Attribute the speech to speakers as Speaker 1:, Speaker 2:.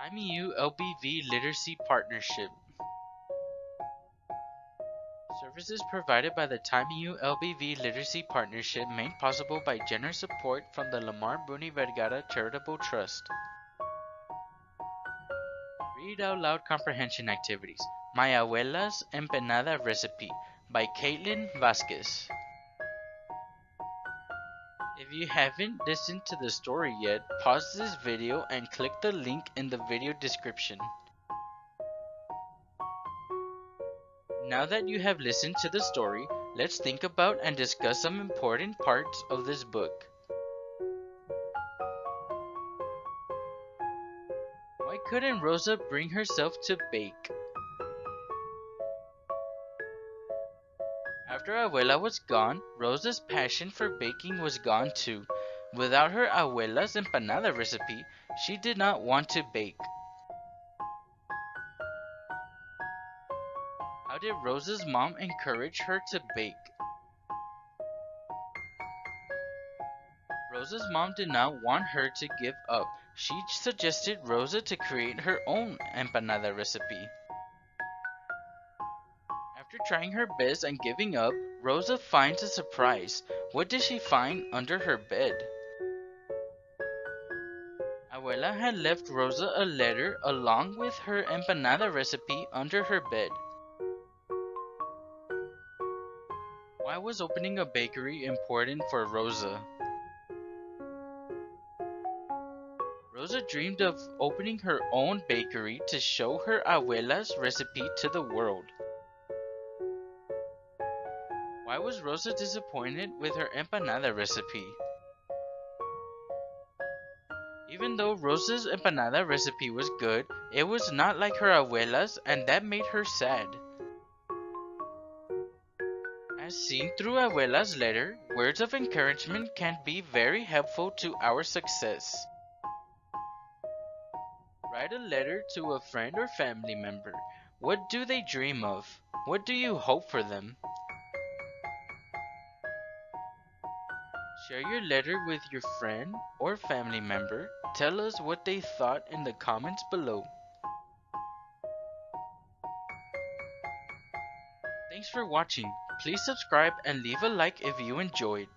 Speaker 1: TAMIU-LBV Literacy Partnership. Services provided by the TAMIU-LBV Literacy Partnership made possible by generous support from the Lamar, Bruni, Vergara Charitable Trust. Read out loud comprehension activities. My Abuela's Empanada Recipe by Caitlin Vasquez. If you haven't listened to the story yet, pause this video and click the link in the video description. Now that you have listened to the story, let's think about and discuss some important parts of this book. Why couldn't Rosa bring herself to bake? After Abuela was gone, Rosa's passion for baking was gone too. Without her Abuela's empanada recipe, she did not want to bake. How did Rosa's mom encourage her to bake? Rosa's mom did not want her to give up. She suggested Rosa to create her own empanada recipe. After trying her best and giving up, Rosa finds a surprise. What does she find under her bed? Abuela had left Rosa a letter along with her empanada recipe under her bed. Why was opening a bakery important for Rosa? Rosa dreamed of opening her own bakery to show her Abuela's recipe to the world. Why was Rosa disappointed with her empanada recipe? Even though Rosa's empanada recipe was good, it was not like her Abuela's, and that made her sad. As seen through Abuela's letter, words of encouragement can be very helpful to our success. Write a letter to a friend or family member. What do they dream of? What do you hope for them? Share your letter with your friend or family member. Tell us what they thought in the comments below. Thanks for watching. Please subscribe and leave a like if you enjoyed.